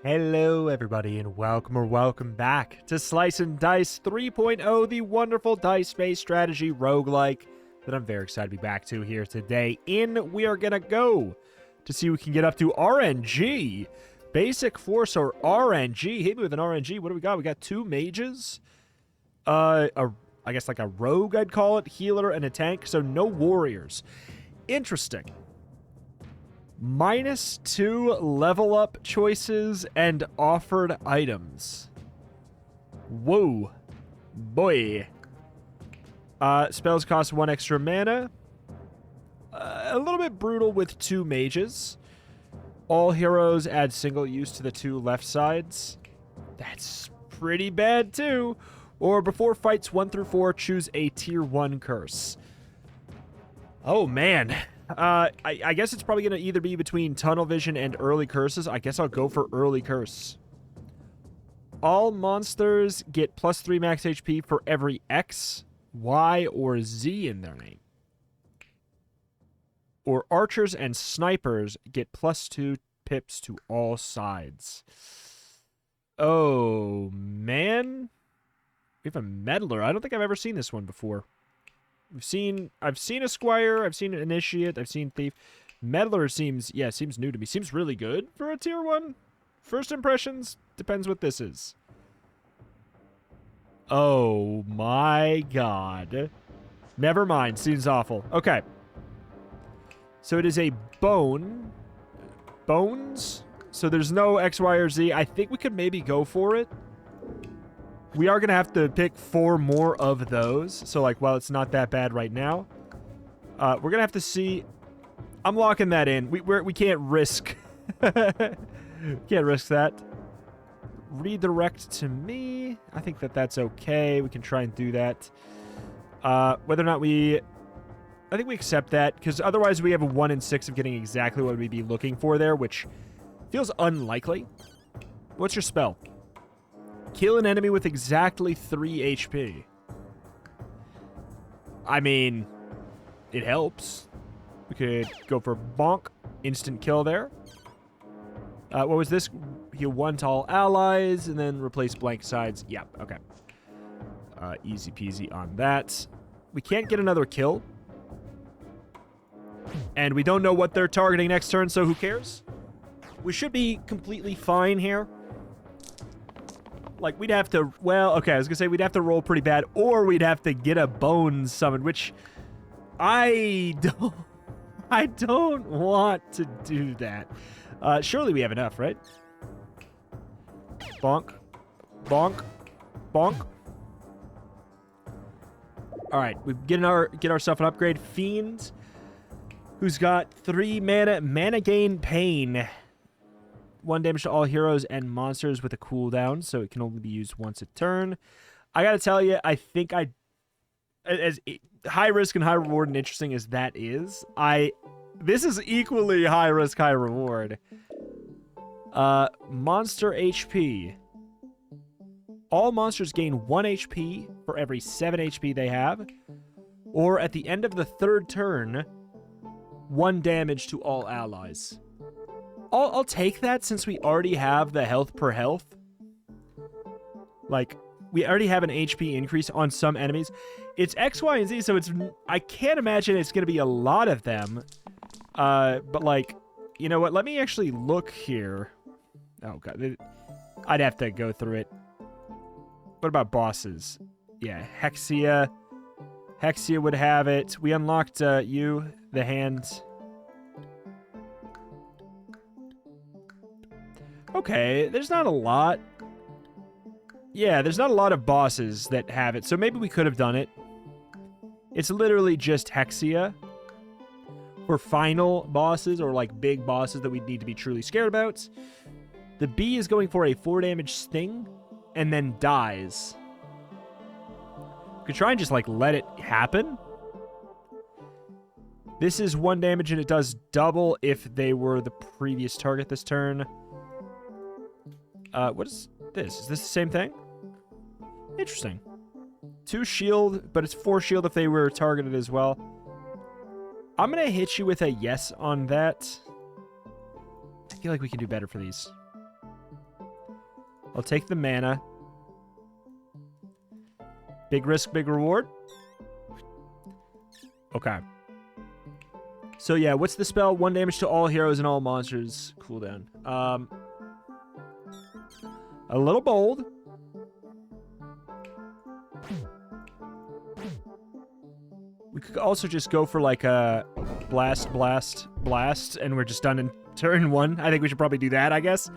Hello everybody and welcome back to Slice and Dice 3.0, the wonderful dice-based strategy roguelike that I'm very excited to be back to here today. We are gonna go to see what we can get up to RNG. Basic Force or RNG. Hit me with an RNG. What do we got? We got two mages. I guess like a rogue I'd call it, healer and a tank, so no warriors. Interesting. -2 level up choices and offered items. Whoa. Boy. Spells cost 1 extra mana. A little bit brutal with 2 mages. All heroes add single use to the 2 left sides. That's pretty bad too. Or before fights 1 through 4, choose a tier 1 curse. Oh man. I guess it's probably going to either be between Tunnel Vision and Early Curses. I guess I'll go for Early Curse. All monsters get +3 max HP for every X, Y, or Z in their name. Or archers and snipers get +2 pips to all sides. Oh, man. We have a meddler. I don't think I've ever seen this one before. I've seen a squire, I've seen an initiate, I've seen thief. Meddler seems new to me. Seems really good for a tier 1. First impressions, depends what this is. Oh my god. Never mind, seems awful. Okay. So it is a bone. Bones? So there's no X, Y, or Z. I think we could maybe go for it. We are going to have to pick 4 more of those. So, like, while it's not that bad right now, we're going to have to see. I'm locking that in. We can't risk. Can't risk that. Redirect to me. I think that's okay. We can try and do that. Whether or not I think we accept that, because otherwise we have a 1 in 6 of getting exactly what we'd be looking for there, which feels unlikely. What's your spell? Kill an enemy with exactly 3 HP. I mean, it helps. We could go for bonk. Instant kill there. What was this? Heal 1 to all allies, and then replace blank sides. Yeah, okay. Easy peasy on that. We can't get another kill. And we don't know what they're targeting next turn, so who cares? We should be completely fine here. Like, we'd have to, well, okay, I was gonna say we'd have to roll pretty bad, or we'd have to get a bone summon, which I don't want to do that. Surely we have enough, right? Bonk. Bonk. Bonk. Alright, we get ourselves an upgrade. Fiend, who's got 3 mana. Mana gain pain. 1 damage to all heroes and monsters with a cooldown, so it can only be used once a turn. I gotta tell you, I think as high risk and high reward and interesting as that is, this is equally high risk, high reward. Monster HP. All monsters gain 1 HP for every 7 HP they have, or at the end of the 3rd turn, 1 damage to all allies. I'll take that since we already have the health per health. Like, we already have an HP increase on some enemies. It's X, Y, and Z, so I can't imagine it's going to be a lot of them. But, like, you know what? Let me actually look here. Oh, God. I'd have to go through it. What about bosses? Yeah, Hexia. Hexia would have it. We unlocked the hand. Okay, there's not a lot. Yeah, there's not a lot of bosses that have it, so maybe we could have done it. It's literally just Hexia for final bosses or, like, big bosses that we need to be truly scared about. The bee is going for a 4 damage sting and then dies. We could try and just, like, let it happen. This is 1 damage, and it does double if they were the previous target this turn. What is this? Is this the same thing? Interesting. 2 shield, but it's 4 shield if they were targeted as well. I'm going to hit you with a yes on that. I feel like we can do better for these. I'll take the mana. Big risk, big reward. Okay. So yeah, what's the spell? 1 damage to all heroes and all monsters. Cooldown. A little bold. We could also just go for like a blast, and we're just done in turn 1. I think we should probably do that, I guess.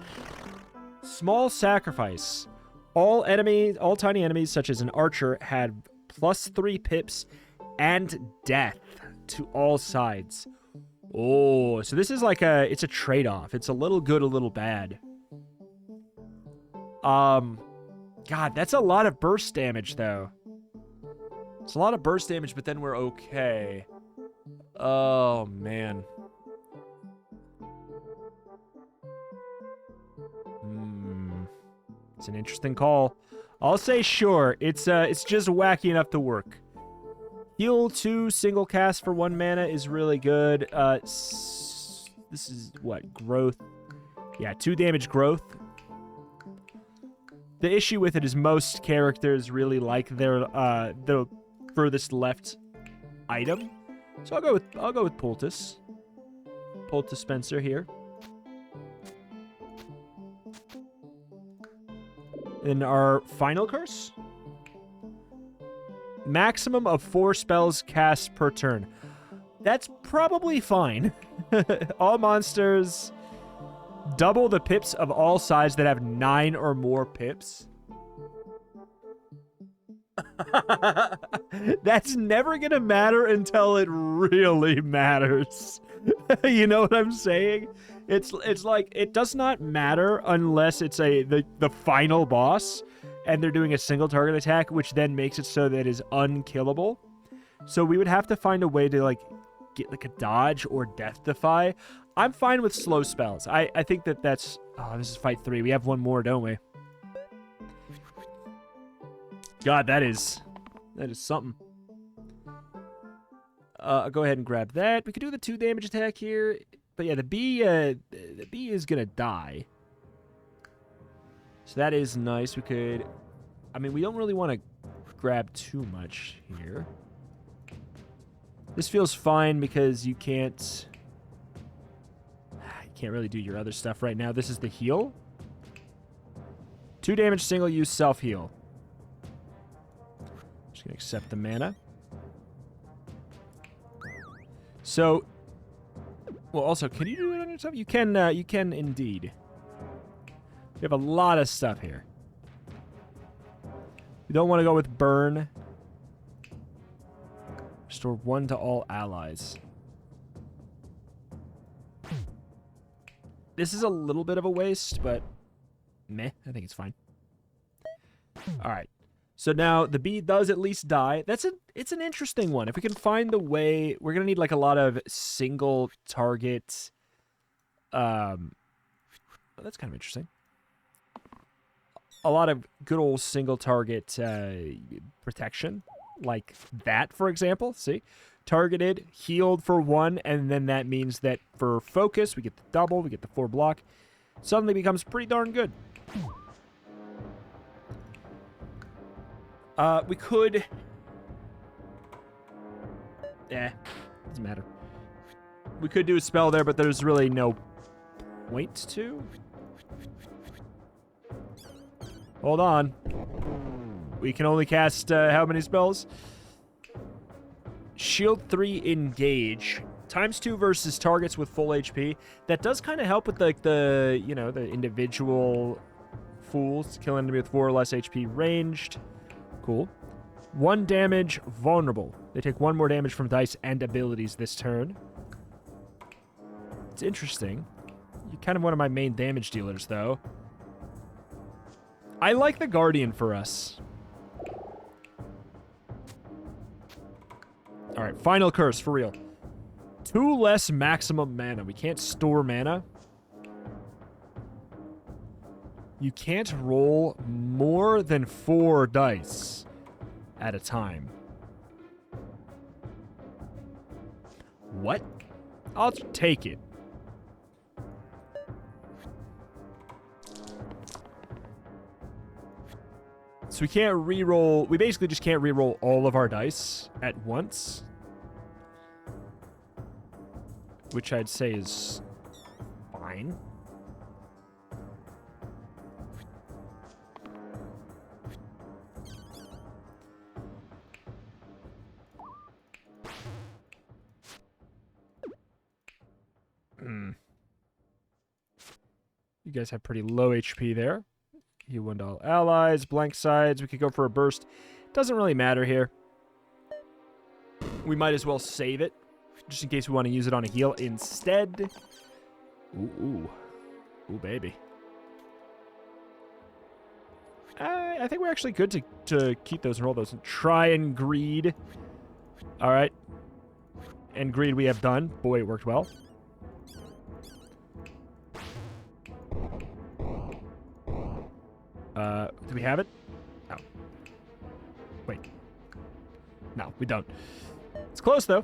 Small sacrifice. All tiny enemies, such as an archer, had +3 pips and death to all sides. Oh, so this is like it's a trade-off. It's a little good, a little bad. God, that's a lot of burst damage, though. It's a lot of burst damage, but then we're okay. Oh, man. It's an interesting call. I'll say sure. It's just wacky enough to work. Heal 2 single cast for 1 mana is really good. This is what? Growth. Yeah, 2 damage growth. The issue with it is most characters really like their the furthest left item. So I'll go with Poultice. Poultice Spencer here. In our final curse, maximum of 4 spells cast per turn. That's probably fine. All monsters, double the pips of all sides that have 9 or more pips. That's never gonna matter until it really matters. You know what I'm saying? It's like, it does not matter unless it's the final boss and they're doing a single target attack, which then makes it so that it is unkillable. So we would have to find a way to like get like a dodge or death defy. I'm fine with slow spells. I think that's... Oh, this is fight 3. We have 1 more, don't we? God, that is something. I'll go ahead and grab that. We could do the 2 damage attack here. But yeah, the bee is gonna die. So that is nice. We could... I mean, we don't really want to grab too much here. This feels fine because you can't really do your other stuff right now. This is the heal. 2 damage, single use, self-heal. Just gonna accept the mana. So... Well, also, can you do it on yourself? You can indeed. We have a lot of stuff here. We don't want to go with burn. Restore 1 to all allies. This is a little bit of a waste, but meh, I think it's fine. All right. So now the bee does at least die. It's an interesting one. If we can find the way, we're gonna need like a lot of single target. That's kind of interesting. A lot of good old single target protection, like that, for example. See, targeted, healed for 1, and then that means that for focus we get the double, we get the 4 block. Suddenly becomes pretty darn good. We could... doesn't matter. We could do a spell there, but there's really no point to. Hold on. We can only cast how many spells? Shield 3 engage. ×2 versus targets with full HP. That does kind of help with like the individual fools. Kill enemy with 4 or less HP ranged. Cool. 1 damage, vulnerable. They take 1 more damage from dice and abilities this turn. It's interesting. You're kind of one of my main damage dealers, though. I like the Guardian for us. Alright, final curse, for real. 2 less maximum mana. We can't store mana. You can't roll more than 4 dice at a time. What? I'll take it. So we can't re-roll. We basically just can't re-roll all of our dice at once. Which I'd say is fine. You guys have pretty low HP there. You won all allies, blank sides. We could go for a burst. Doesn't really matter here. We might as well save it, just in case we want to use it on a heal instead. Ooh, baby. I think we're actually good to keep those and roll those. And try and greed. All right. And greed we have done. Boy, it worked well. Do we have it? No. Wait. No, we don't. It's close though.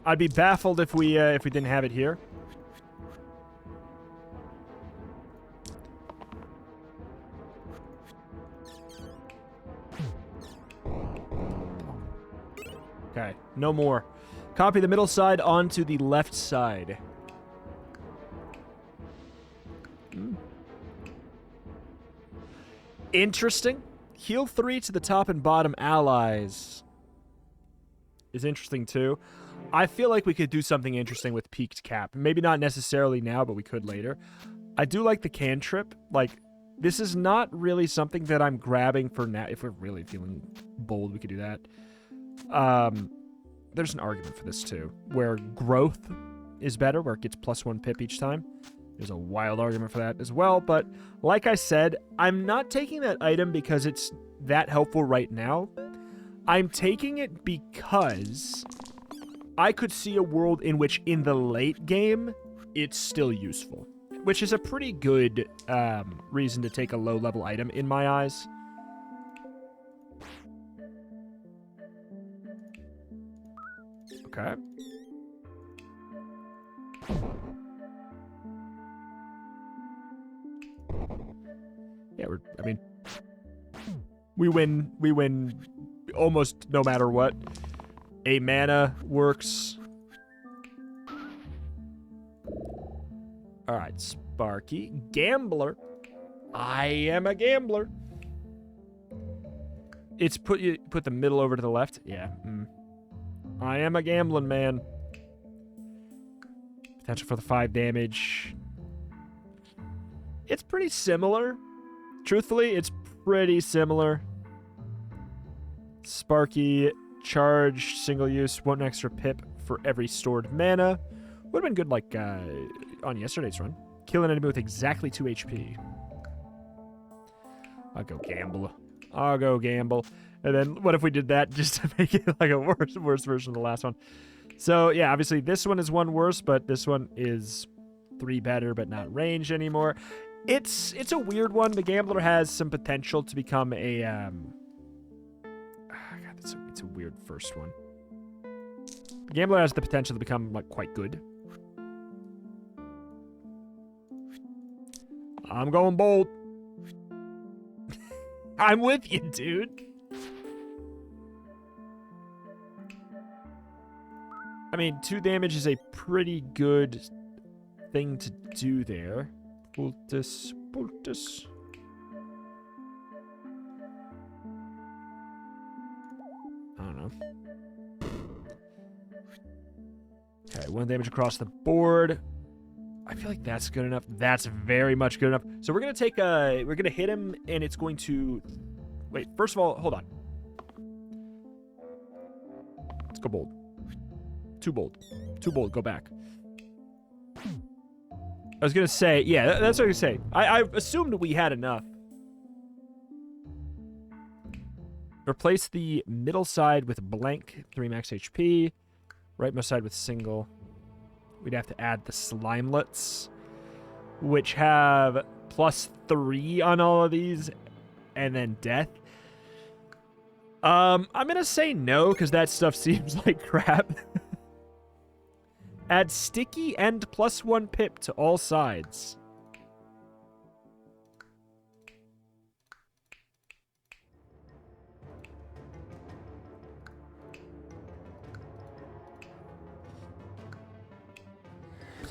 I'd be baffled if we didn't have it here. Okay, no more. Copy the middle side onto the left side. Interesting. Heal 3 to the top and bottom allies is interesting too. I feel like we could do something interesting with peaked cap. Maybe not necessarily now, but we could later. I do like the cantrip. Like, this is not really something that I'm grabbing for now. If we're really feeling bold, we could do that. There's an argument for this too, where growth is better, where it gets +1 pip each time. There's a wild argument for that as well, but like I said, I'm not taking that item because it's that helpful right now. I'm taking it because I could see a world in which in the late game, it's still useful, which is a pretty good reason to take a low-level item in my eyes. Okay. Yeah, we win almost no matter what. A mana works. All right, Sparky. Gambler. I am a gambler. It's put the middle over to the left. Yeah. I am a gambling man. Potential for the 5 damage. It's pretty similar. Truthfully, it's pretty similar. Sparky, charge, single use, 1 extra pip for every stored mana. Would have been good like on yesterday's run. Kill an enemy with exactly 2 HP. I'll go gamble. I'll go gamble. And then what if we did that just to make it like a worse version of the last one? So yeah, obviously this one is 1 worse, but this one is 3 better, but not ranged anymore. It's a weird one. The Gambler has some potential to become a God, it's a weird first one. The Gambler has the potential to become like quite good. I'm going bold. I'm with you, dude. I mean, 2 damage is a pretty good thing to do there. Pultus. I don't know. Okay, 1 damage across the board. I feel like that's good enough. That's very much good enough. So we're gonna take we're gonna hit him, and it's going to. Wait, first of all, hold on. Let's go bold. Too bold. Too bold. Go back. I was going to say, yeah, that's what I was going to say. I assumed we had enough. Replace the middle side with blank, 3 max HP. Rightmost side with single. We'd have to add the Slimelets, which have +3 on all of these, and then death. I'm going to say no, because that stuff seems like crap. Add sticky and +1 pip to all sides.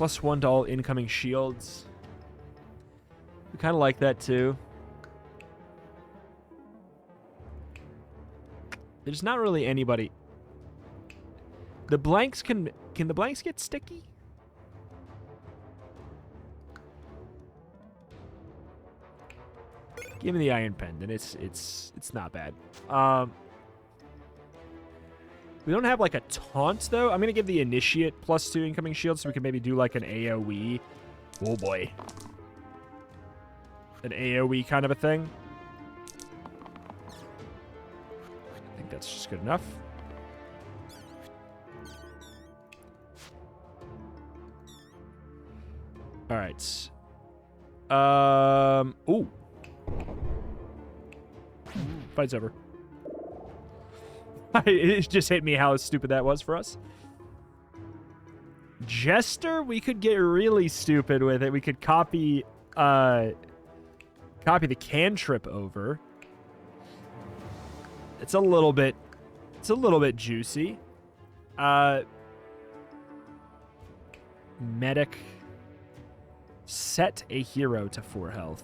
+1 to all incoming shields. We kind of like that too. There's not really anybody. The blanks can the blanks get sticky? Give me the Iron Pendant. It's not bad. We don't have like a taunt though. I'm gonna give the Initiate +2 incoming shield so we can maybe do like an AoE. Oh boy. An AoE kind of a thing. I think that's just good enough. All right. Ooh. Fight's over. It just hit me how stupid that was for us. Jester, we could get really stupid with it. We could copy the cantrip over. It's a little bit juicy. Medic. Set a hero to 4 health.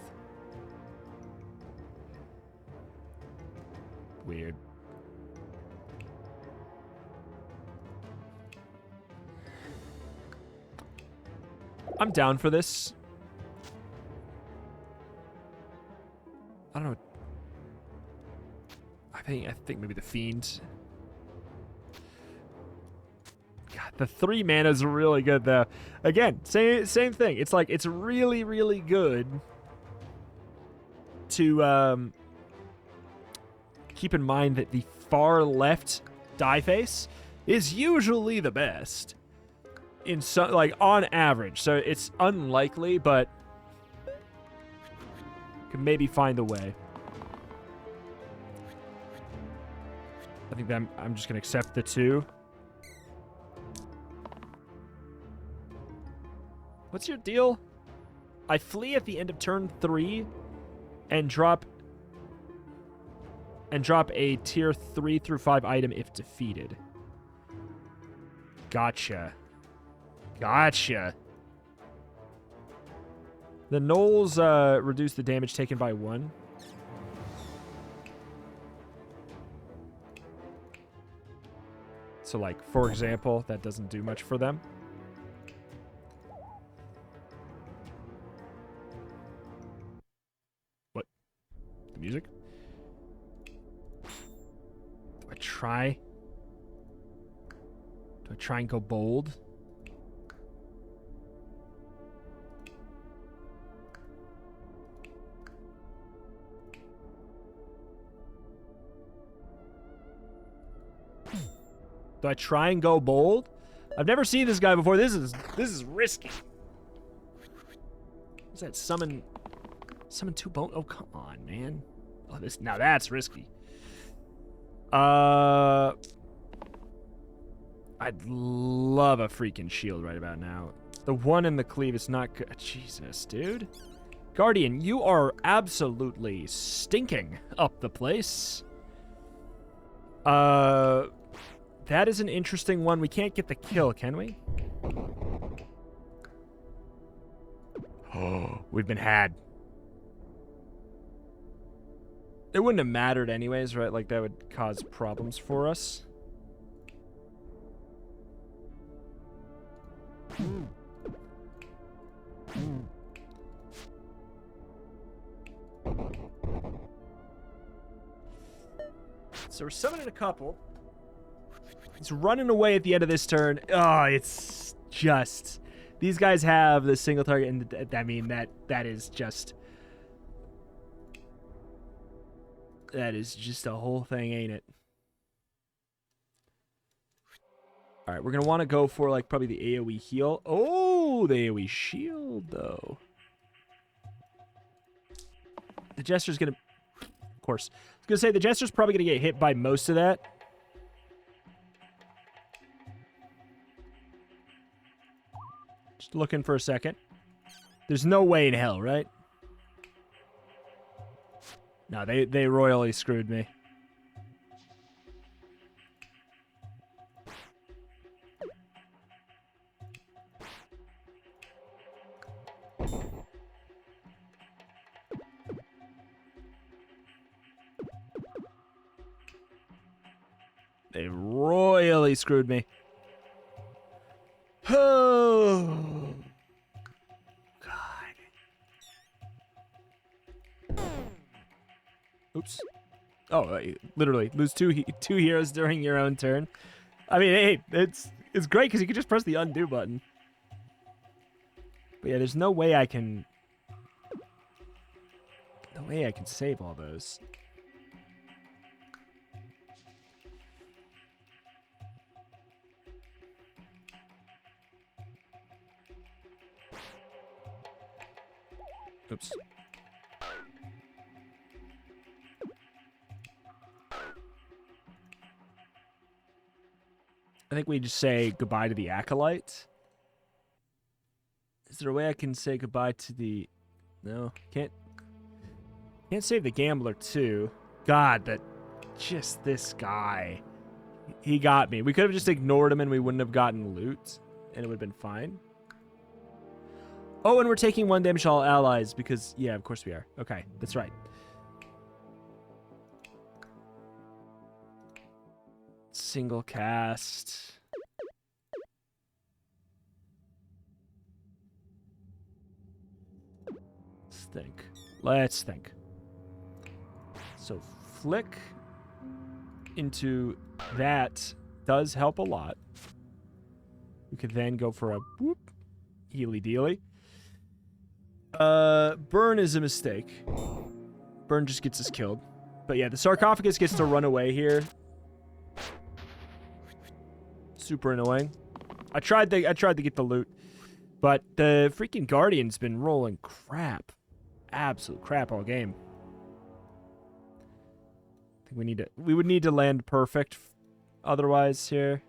Weird. I'm down for this. I don't know. I think maybe the Fiend. God, the 3 mana is really good though. Again, same thing. It's like it's really, really good to keep in mind that the far left die face is usually the best. In some, like on average, so it's unlikely, but can maybe find a way. I think that I'm just gonna accept the 2. What's your deal? I flee at the end of turn 3 and drop a tier 3 through 5 item if defeated. Gotcha. Gotcha. The Knolls reduce the damage taken by 1. So, like, for example, that doesn't do much for them. What? The music? Do I try and go bold? Do I try and go bold? I've never seen this guy before. This is risky. What's that? Summon 2 bone. Oh, come on, man. Oh, now that's risky. I'd love a freaking shield right about now. The 1 in the cleave is not good. Jesus, dude. Guardian, you are absolutely stinking up the place. That is an interesting one. We can't get the kill, can we? Oh, we've been had. It wouldn't have mattered anyways, right? Like, that would cause problems for us. So we're summoning a couple. He's running away at the end of this turn. Oh, it's just... These guys have the single target, and I mean, that is just... That is just a whole thing, ain't it? Alright, we're going to want to go for, like, probably the AoE heal. Oh, the AoE shield, though. The Jester's going to... Of course. I was going to say, the Jester's probably going to get hit by most of that. Just looking for a second. There's no way in hell, right? No, they royally screwed me. They royally screwed me. Oh, God. Oops. Oh, literally lose two heroes during your own turn. I mean, hey, it's great because you can just press the undo button. But yeah, there's no way I can... No way I can save all those. Oops. I think we just say goodbye to the Acolyte. Is there a way I can say goodbye to the... No, can't save the Gambler too. God, just this guy. He got me. We could have just ignored him and we wouldn't have gotten loot. And it would have been fine. Oh, and we're taking 1 damage to all allies because... Yeah, of course we are. Okay, that's right. Single cast. Let's think. So flick into that does help a lot. We could then go for a whoop, healy dealy. Burn is a mistake. Burn just gets us killed. But yeah, the sarcophagus gets to run away here. Super annoying. I tried to get the loot, but the freaking Guardian's been rolling crap. Absolute crap all game. I think we would need to land perfect otherwise here.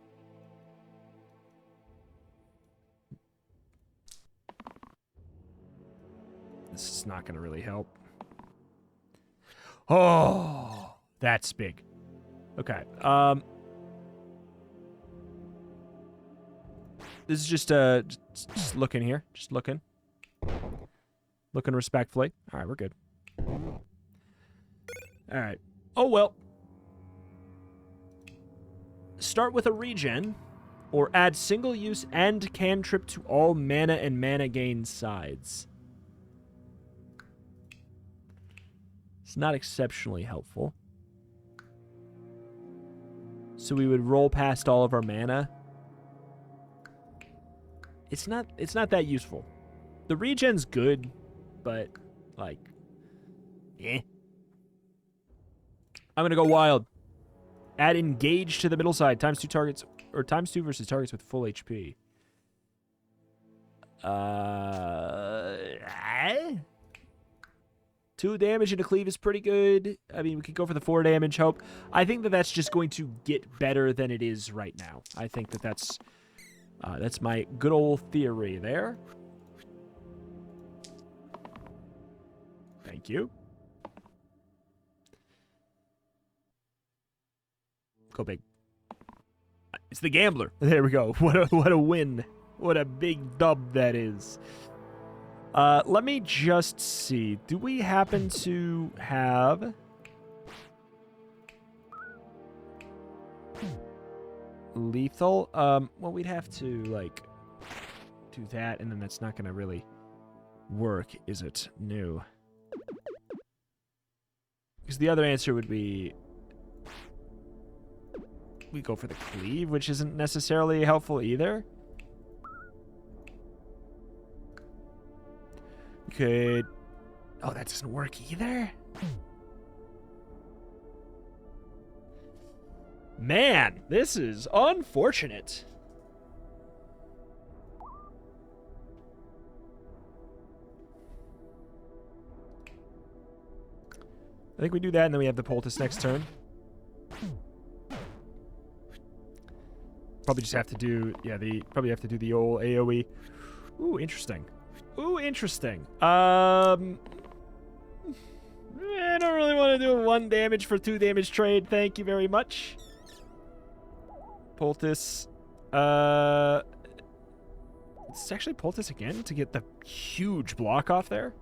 This is not going to really help. Oh, that's big. Okay. This is just looking here. Just looking. Looking respectfully. All right, we're good. All right. Oh, well. Start with a regen, or add single use and cantrip to all mana and mana gain sides. It's not exceptionally helpful. So we would roll past all of our mana. It's not that useful. The regen's good, but like, eh. I'm gonna go wild. Add engage to the middle side. Times 2 targets, or times 2 versus targets with full HP. 2 damage and a cleave is pretty good. I mean, we could go for the 4 damage hope. I think that that's just going to get better than it is right now. I think that that's my good old theory there. Thank you. Go big. It's the Gambler. There we go. What a win. What a big dub that is. Let me just see. Do we happen to have lethal? Well, we'd have to like do that, and then that's not gonna really work, is it? No. Because the other answer would be we go for the cleave, which isn't necessarily helpful either. Could... Oh, that doesn't work either? Man, this is unfortunate. I think we do that, and then we have the poultice next turn. Probably just have to do... Yeah, probably have to do the old AoE. Ooh, interesting. Ooh, interesting. I don't really want to do a 1 damage for 2 damage trade. Thank you very much. Poultice. It's actually Poultice again to get the huge block off there.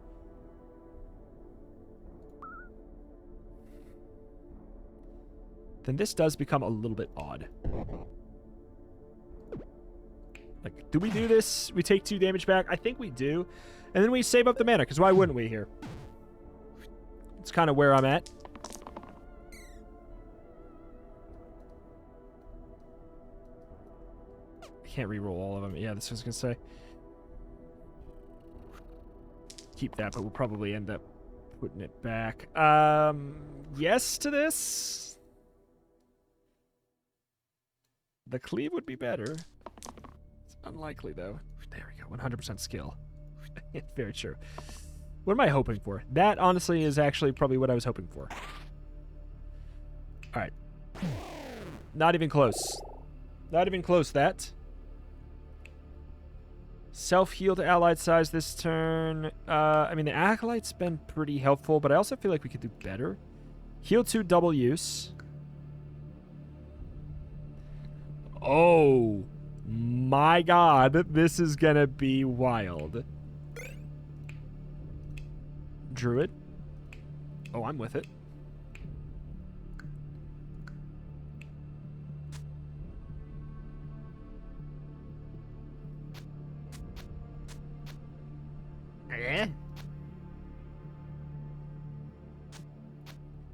then this does become a little bit odd. Like, do we do this? We take 2 damage back? I think we do. And then we save up the mana, because why wouldn't we here? It's kind of where I'm at. I can't reroll all of them. Yeah, this was going to say. Keep that, but we'll probably end up putting it back. Yes to this. The cleave would be better. It's unlikely, though. There we go. 100% skill. Very true. What am I hoping for? That, honestly, is actually probably what I was hoping for. All right. Not even close. Not even close, that. Self-heal to allied size this turn. I mean, the Acolyte's been pretty helpful, but I also feel like we could do better. Heal 2 double use. Oh, my God. This is going to be wild. Druid. Oh, I'm with it.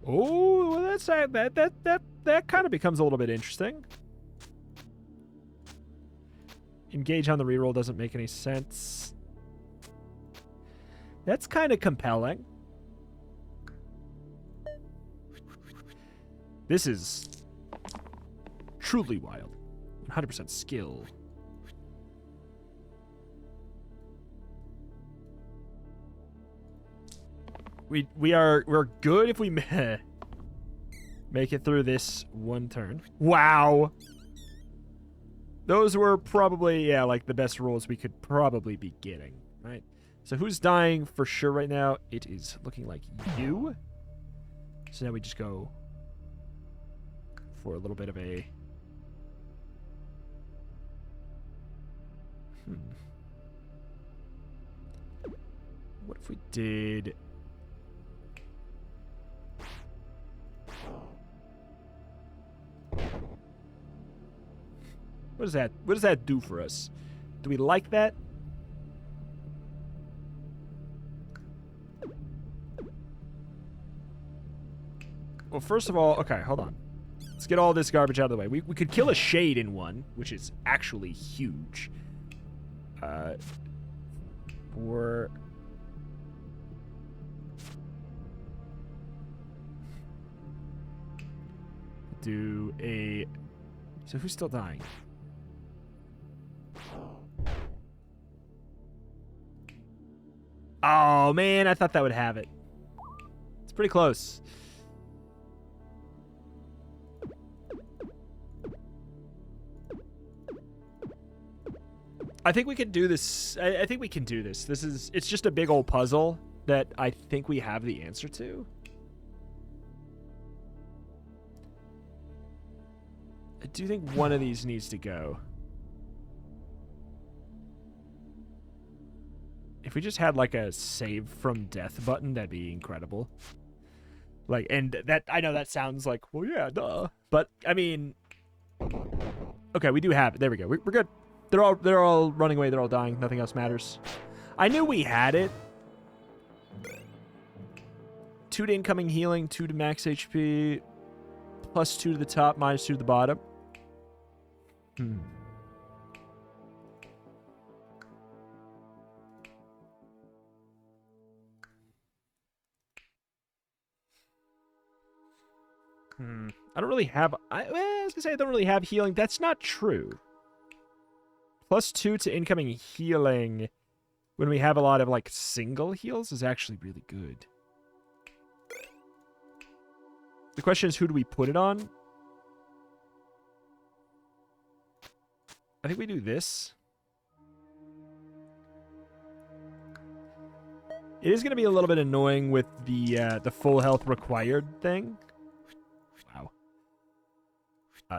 Oh, well, that's that kind of becomes a little bit interesting. Engage on the reroll doesn't make any sense. That's kind of compelling. This is truly wild. 100% skill. We're good if we make it through this one turn. Wow. Those were probably, yeah, like the best rolls we could probably be getting, right? So who's dying for sure right now? It is looking like you. So now we just go for a little bit of a... What if we did... What does that do for us? Do we like that? Well, first of all, okay, hold on. Let's get all this garbage out of the way. We could kill a Shade in one, which is actually huge. Or... do a... So who's still dying? Oh, man, I thought that would have it. It's pretty close. I think we can do this. I think we can do this. It's just a big old puzzle that I think we have the answer to. I do think one of these needs to go. If we just had like a save from death button, that'd be incredible. Like, and that, I know that sounds like, well, yeah, duh. But I mean, okay, we do have it. There we go. We're good. They're all running away. They're all dying. Nothing else matters. I knew we had it. 2 to incoming healing, 2 to max HP, +2 to the top, -2 to the bottom. I don't really have... I was going to say I don't really have healing. That's not true. +2 to incoming healing when we have a lot of, like, single heals is actually really good. The question is, who do we put it on? I think we do this. It is going to be a little bit annoying with the full health required thing. Wow.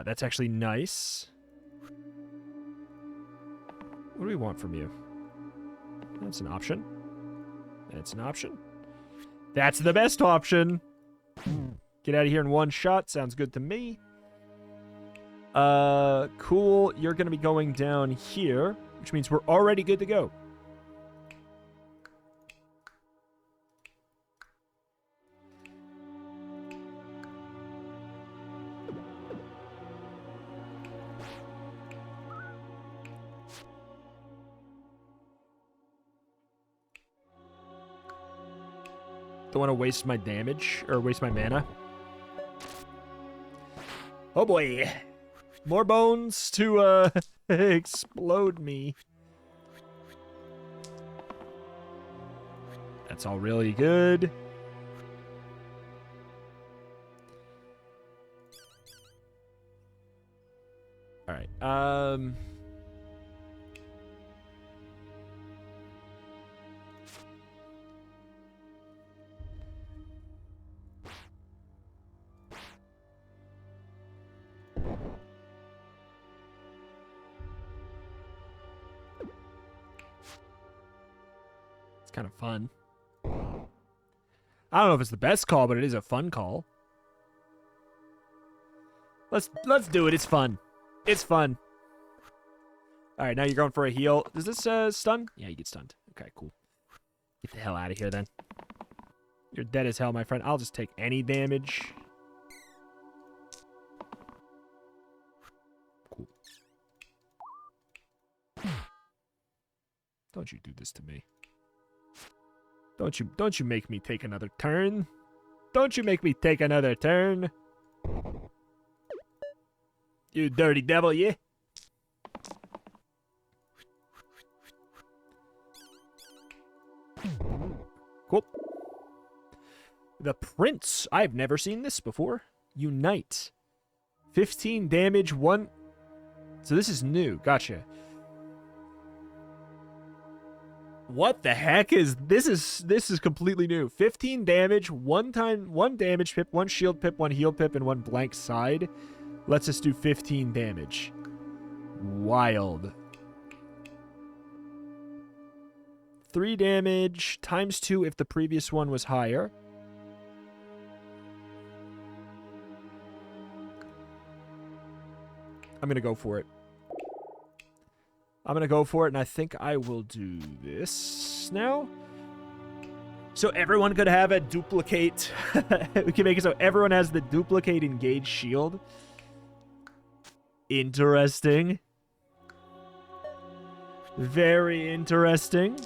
That's actually nice. What do we want from you? That's an option. That's an option. That's the best option. Get out of here in one shot. Sounds good to me. Cool. You're going to be going down here, which means we're already good to go. Don't want to waste my damage or waste my mana. Oh boy. More bones to explode me. That's all really good. All right. Kind of fun. I don't know if it's the best call, but it is a fun call. Let's do it. It's fun. It's fun. All right, now you're going for a heal. Does this stun? Yeah, you get stunned. Okay, cool. Get the hell out of here then. You're dead as hell, my friend. I'll just take any damage. Cool. Don't you do this to me. Don't you make me take another turn. Don't you make me take another turn. You dirty devil, yeah? Cool. The Prince. I've never seen this before. Unite. 15 damage, 1... So this is new. Gotcha. What the heck is this? This is completely new. 15 damage, one damage pip, 1 shield pip, 1 heal pip, and 1 blank side. Lets us do 15 damage. Wild. 3 damage times 2 if the previous one was higher. I'm gonna go for it. I'm going to go for it, and I think I will do this now. So everyone could have a duplicate. We can make it so everyone has the duplicate engaged shield. Interesting. Very interesting.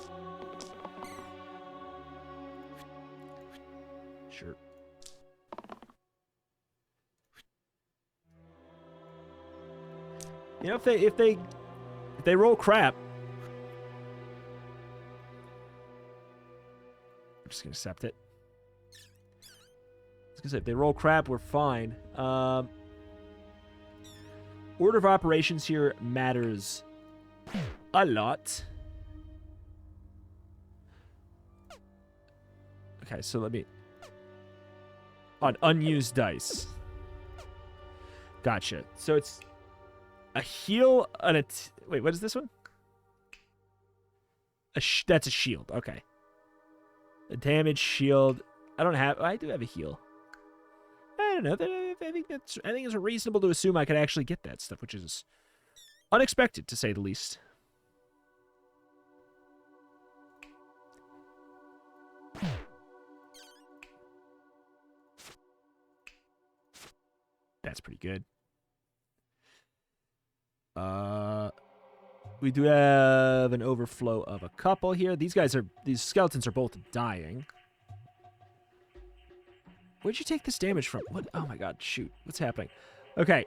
Sure. You know, if they roll crap, I'm just gonna accept it. I was gonna say, if they roll crap, we're fine. Order of operations here matters a lot. Okay, so let me... On unused dice. Gotcha. So it's a heal and a... Wait, what is this one? That's a shield. Okay. A damage shield. I do have a heal. I don't know. I think it's reasonable to assume I could actually get that stuff, which is unexpected, to say the least. That's pretty good. We do have an overflow of a couple here. These skeletons are both dying. Where'd you take this damage from? What? Oh my god, shoot. What's happening? Okay.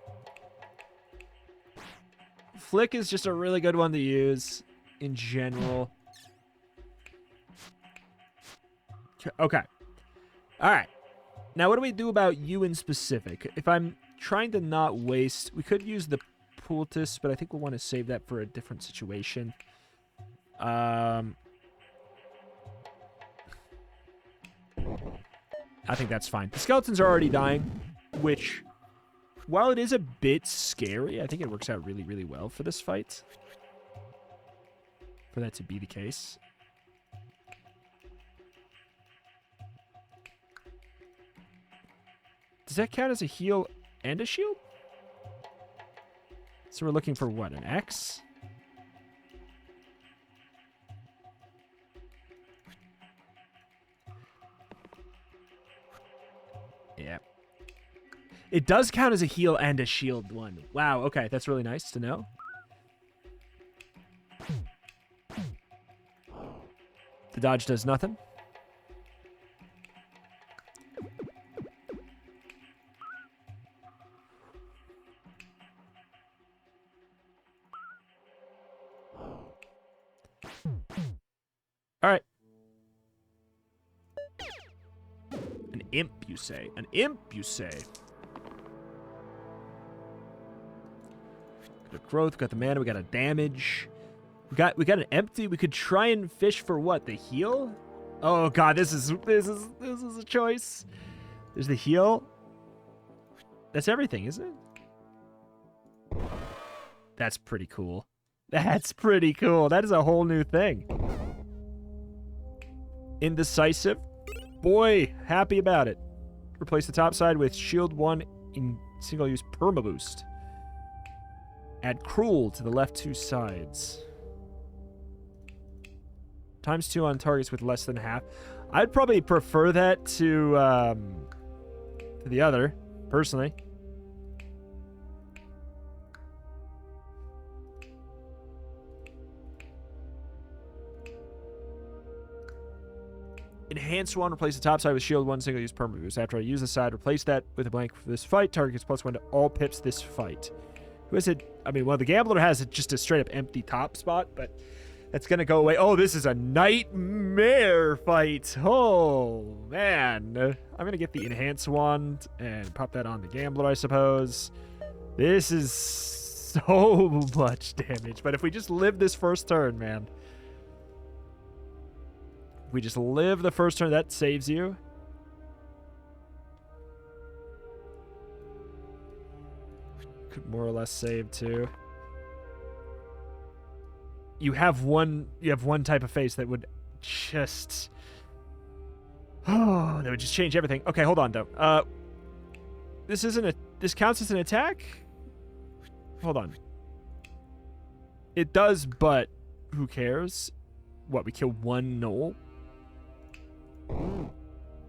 Flick is just a really good one to use in general. Okay. Alright. Now, what do we do about you in specific? If I'm trying to not waste... We could use the poultice, but I think we'll want to save that for a different situation. I think that's fine. The skeletons are already dying, which, while it is a bit scary, I think it works out really, really well for this fight. For that to be the case. Does that count as a heal and a shield? So we're looking for what, an X? Yeah. It does count as a heal and a shield one. Wow, okay, that's really nice to know. The dodge does nothing. All right. An imp, you say? An imp, you say? Got a growth, got the mana, we got a damage. We got an empty. We could try and fish for what? The heal? Oh god, this is a choice. There's the heal. That's everything, isn't it? That's pretty cool. That's pretty cool. That is a whole new thing. Indecisive. Boy, happy about it. Replace the top side with shield 1 in single-use permaboost. Add cruel to the left 2 sides. ×2 on targets with less than half. I'd probably prefer that to the other, personally. Enhance 1, replace the top side with shield 1, single-use permaboost. After I use the side, replace that with a blank for this fight. Target gets +1 to all pips this fight. Who has it? I mean, well, the Gambler has it just a straight-up empty top spot, but that's going to go away. Oh, this is a nightmare fight. Oh, man. I'm going to get the Enhance Wand and pop that on the Gambler, I suppose. This is so much damage. But if we just live this first turn, man. We just live the first turn, that saves you. Could more or less save too. You have one type of face that would just that would just change everything. Okay, hold on though. This counts as an attack? Hold on. It does, but who cares? What, we kill one gnoll?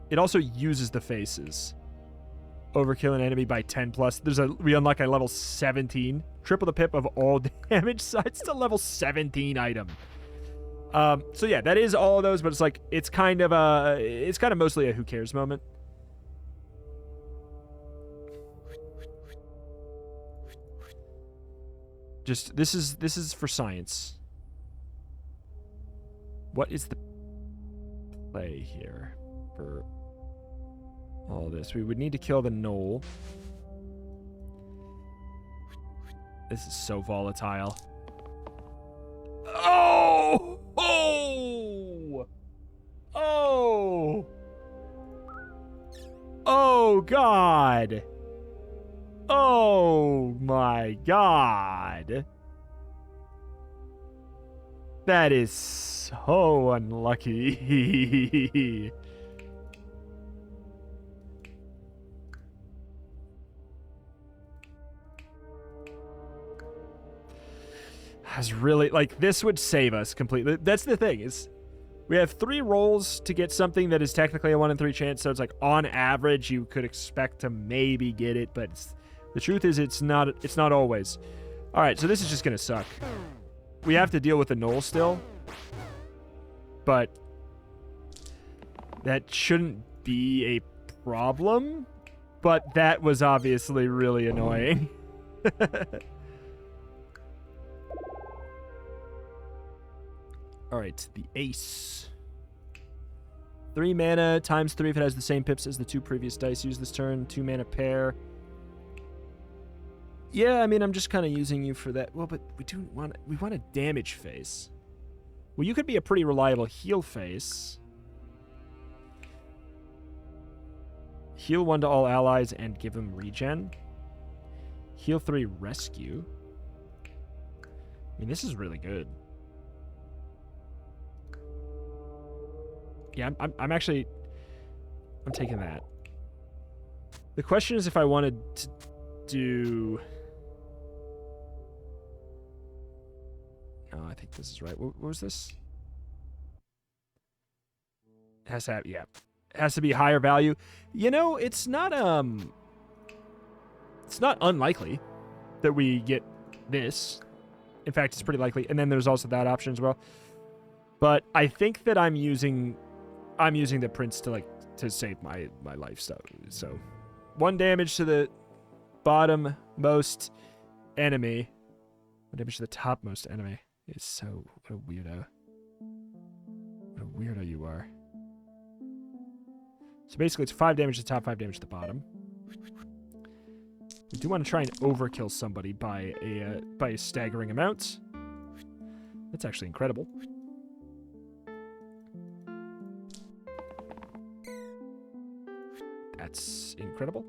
It also uses the faces. Overkill an enemy by 10+. We unlock a level 17. Triple the pip of all damage sides to level 17 item. So yeah, that is all of those, but it's like it's kind of mostly a who cares moment. Just this is for science. What is the play here for all this? We would need to kill the gnoll. This is so volatile. Oh! Oh! Oh! Oh, God! Oh, my God! That is so unlucky. I was really, like, this would save us completely. That's the thing, is we have 3 rolls to get something that is technically a 1 in 3 chance, so it's like, on average, you could expect to maybe get it, but the truth is it's not always. Alright, so this is just gonna suck. We have to deal with the gnoll still, but that shouldn't be a problem, but that was obviously really annoying. Alright, the ace. 3 mana, ×3 if it has the same pips as the 2 previous dice used this turn. 2 mana pair. Yeah, I mean, I'm just kind of using you for that. Well, but we want a damage face. Well, you could be a pretty reliable heal face. Heal 1 to all allies and give them regen. Heal 3 rescue. I mean, this is really good. Yeah, I'm taking that. The question is if I wanted to do Oh, I think this is right. What was this? It has to have, yeah. It has to be higher value. You know, it's not unlikely that we get this. In fact, it's pretty likely. And then there's also that option as well. But I think that I'm using the prince to save my life. So 1 damage to the bottommost enemy. 1 damage to the topmost enemy is so what a weirdo. What a weirdo you are. So basically it's 5 damage to the top, 5 damage to the bottom. We do want to try and overkill somebody by a staggering amount. That's actually incredible. That's incredible.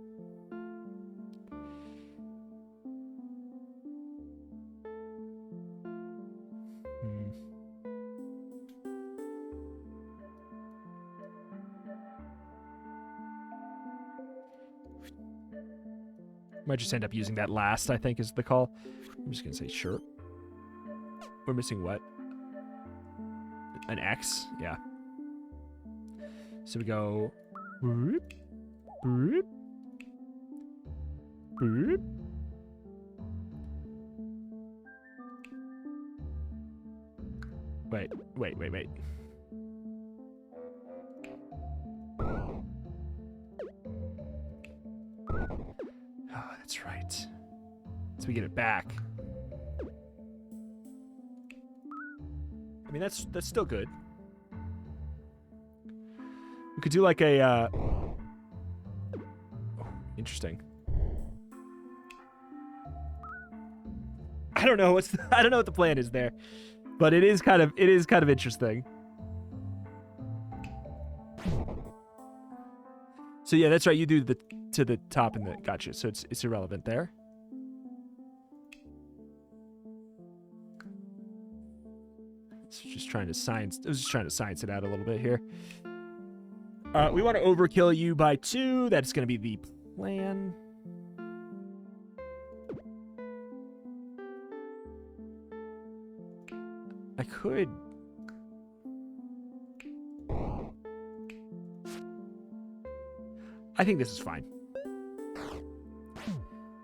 Might just end up using that last, I think, is the call. I'm just going to say sure. We're missing what? An X? Yeah. So we go... Boop, boop, boop. Wait. Oh, that's right. So we get it back. I mean, that's still good. We could do like a, oh, interesting. I don't know what the plan is there, but it is kind of interesting. So yeah, that's right. You do to the top and the gotcha. So it's irrelevant there. So just trying to science. I was just trying to science it out a little bit here. We want to overkill you by 2. That's going to be the plan. I could. I think this is fine.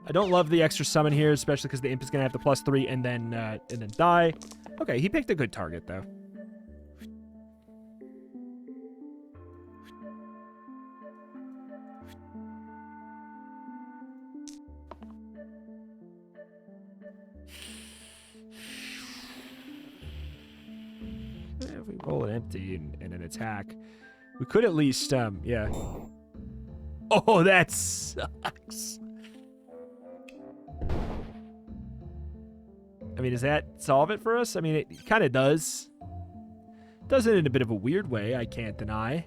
I don't love the extra summon here, especially because the imp is going to have the +3 and then die. Okay, he picked a good target though. If we roll an empty and an attack, we could at least, yeah. Oh, that sucks. I mean, does that solve it for us? I mean, it kind of does. Does it in a bit of a weird way, I can't deny.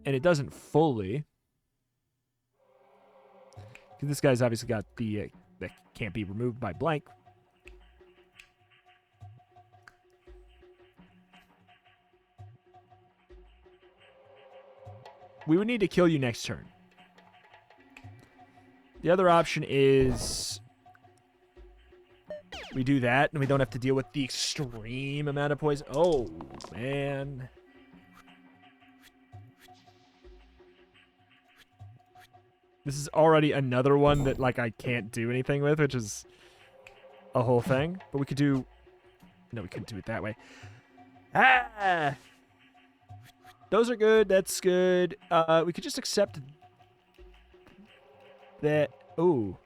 And it doesn't fully. Because this guy's obviously got the, that can't be removed by blank. We would need to kill you next turn. The other option is we do that and we don't have to deal with the extreme amount of poison. Oh, man. This is already another one that, like, I can't do anything with, which is a whole thing. But we could do... No, we couldn't do it that way. Ah! Those are good. That's good. We could just accept that. Ooh.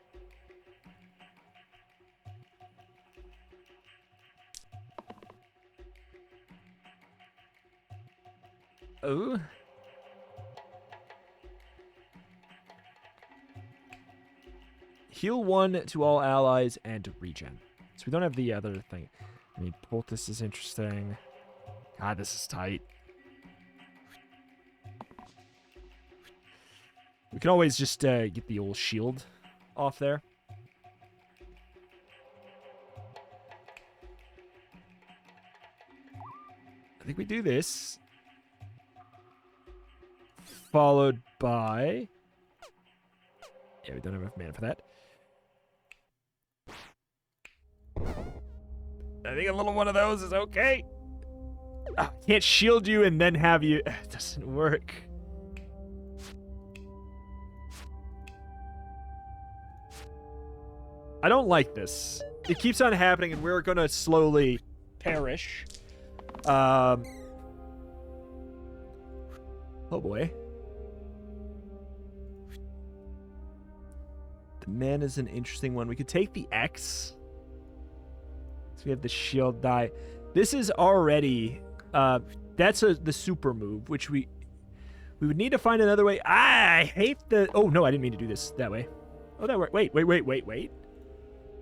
Ooh. Heal 1 to all allies and regen. So we don't have the other thing. I mean, Poultice is interesting. God, this is tight. We can always just get the old shield off there. I think we do this. Followed by... Yeah, we don't have enough mana for that. I think a little one of those is okay. Oh, can't shield you and then have you. It doesn't work. I don't like this. It keeps on happening, and we're going to slowly perish. Oh, boy. The man is an interesting one. We could take the X. So we have the shield die. This is already... that's the super move, which we would need to find another way. I hate the... Oh, no, I didn't mean to do this that way. Oh, that worked. Wait.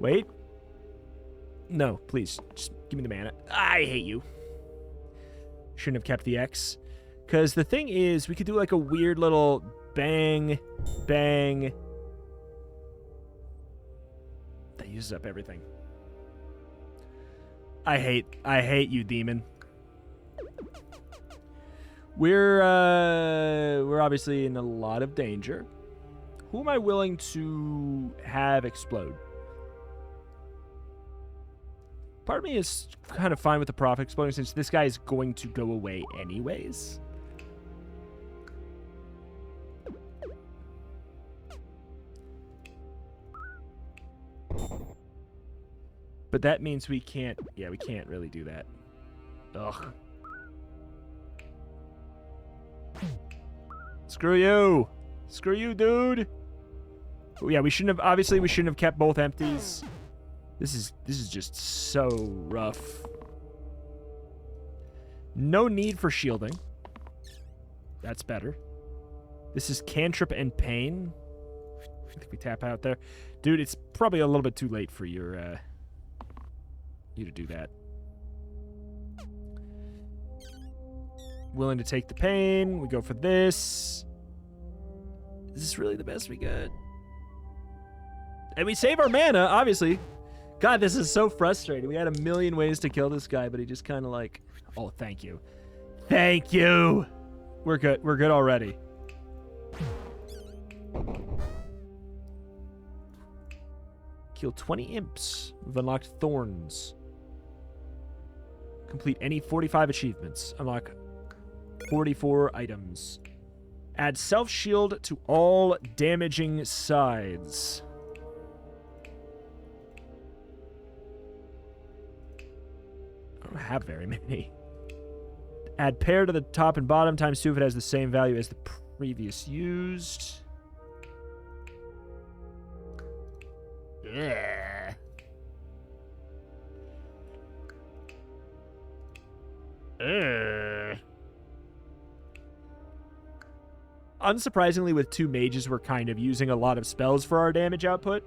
Wait. No, please. Just give me the mana. I hate you. Shouldn't have kept the X. Because the thing is, we could do like a weird little bang, bang. That uses up everything. I hate you, demon. We're obviously in a lot of danger. Who am I willing to have explode? Part of me is kind of fine with the Prophet exploding since this guy is going to go away anyways. But that means we can't... Yeah, we can't really do that. Ugh. Screw you! Screw you, dude! Oh, yeah, we shouldn't have... Obviously, we shouldn't have kept both empties. This is just so rough. No need for shielding. That's better. This is cantrip and pain. I think we tap out there. Dude, it's probably a little bit too late for your... you to do that. Willing to take the pain. We go for this. Is this really the best we got? And we save our mana, obviously. God, this is so frustrating. We had a million ways to kill this guy, but he just kind of like... Oh, thank you. Thank you! We're good. We're good already. Kill 20 imps. We've unlocked thorns. Complete any 45 achievements. Unlock 44 items. Add self-shield to all damaging sides. I don't have very many. Add pair to the top and bottom times 2 if it has the same value as the previous used. Yeah. Unsurprisingly, with 2 mages, we're kind of using a lot of spells for our damage output.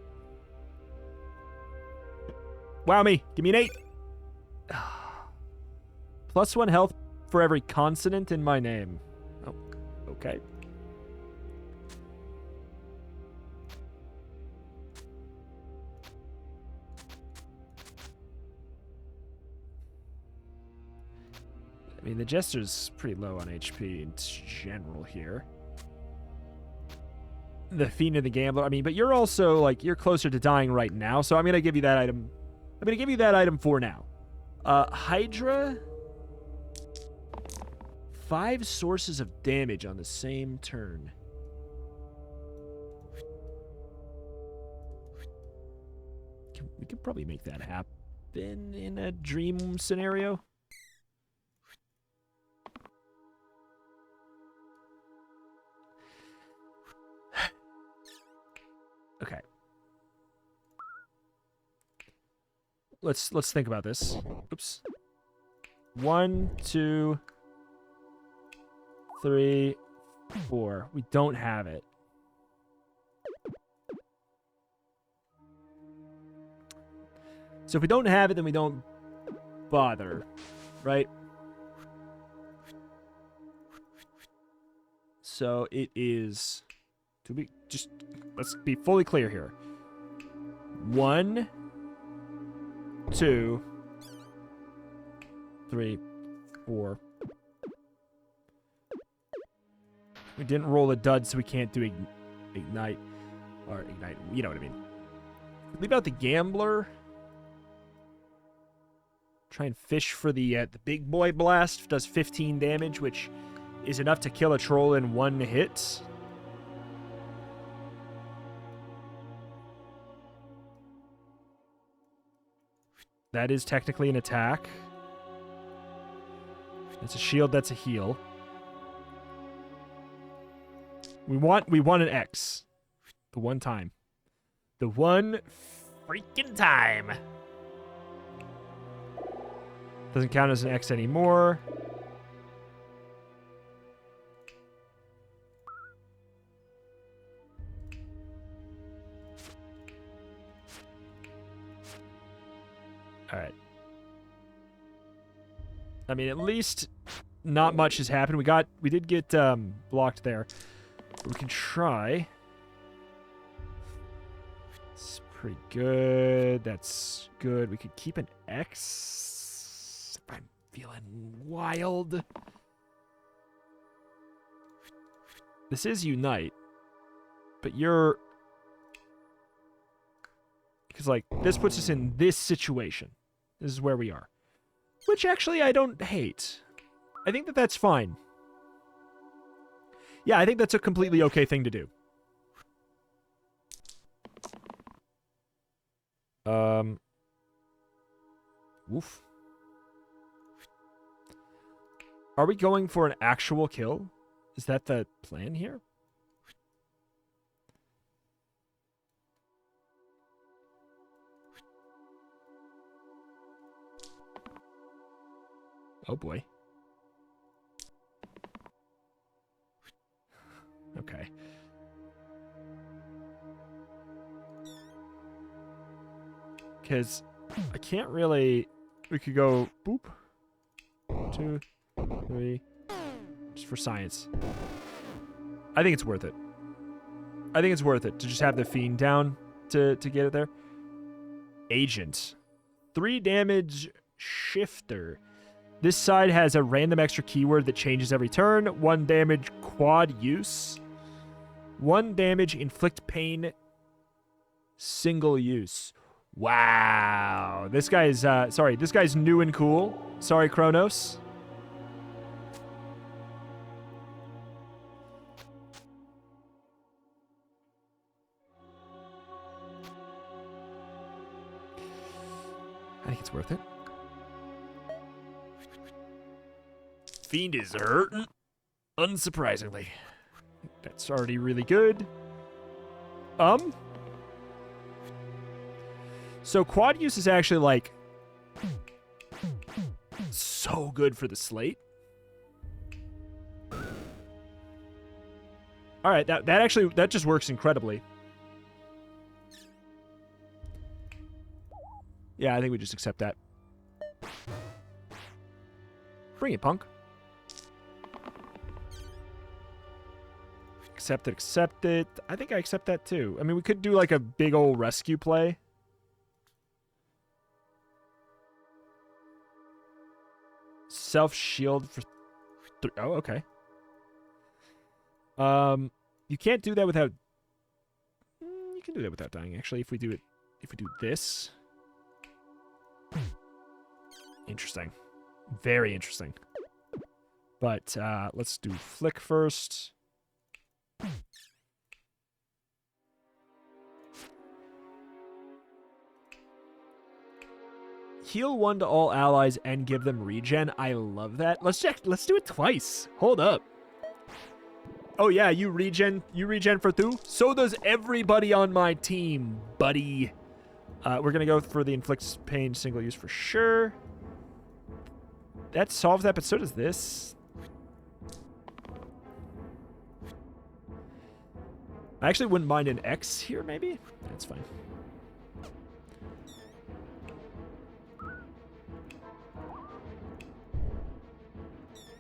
Wow me. Give me an 8. +1 health for every consonant in my name. Oh, okay. I mean, the Jester's pretty low on HP in general here. The Fiend and the Gambler. I mean, but you're also, like, you're closer to dying right now, so I'm going to give you that item. I'm going to give you that item for now. Hydra. 5 sources of damage on the same turn. We could probably make that happen in a dream scenario. Okay. Let's think about this. Oops. 1, 2, 3, 4. We don't have it. So if we don't have it, then we don't bother, right? So it is... To be just... Let's be fully clear here. 1, 2, 3, 4. We didn't roll a dud, so we can't do ignite. Or ignite, you know what I mean. Leave out the Gambler. Try and fish for the big boy blast. Does 15 damage, which is enough to kill a troll in one hit. That is technically an attack. That's a shield, that's a heal. We want an X. The one time. The one freaking time. Doesn't count as an X anymore. All right. I mean, at least not much has happened. We did get blocked there. We can try. It's pretty good. That's good. We could keep an X if I'm feeling wild. This is Unite, but you're... Because, like, this puts us in this situation. This is where we are. Which, actually, I don't hate. I think that that's fine. Yeah, I think that's a completely okay thing to do. Woof. Are we going for an actual kill? Is that the plan here? Oh boy. Okay. Because I can't really... We could go boop. 1, 2, 3. Just for science. I think it's worth it. I think it's worth it to just have the Fiend down to get it there. Agent. 3 damage shifter. This side has a random extra keyword that changes every turn. 1 damage quad use. 1 damage inflict pain single use. Wow. This guy is, sorry, this guy's new and cool. Sorry, Kronos. I think it's worth it. Fiend is hurting. Unsurprisingly. That's already really good. So quad use is actually, like, so good for the slate. All right, that just works incredibly. Yeah, I think we just accept that. Bring it, punk. Accept it, accept it. I think I accept that too. I mean, we could do like a big old rescue play. Self-shield for 3. Oh, okay. You can't do that without... You can do that without dying, actually, if we do this. Interesting. Very interesting. But, let's do flick first. Heal 1 to all allies and give them regen. I love that. Let's do it twice. Hold up. Oh yeah, you regen for 2? So does everybody on my team, buddy. We're gonna go for the inflicts pain single use for sure. That solves that, but so does this. I actually wouldn't mind an X here, maybe? That's fine.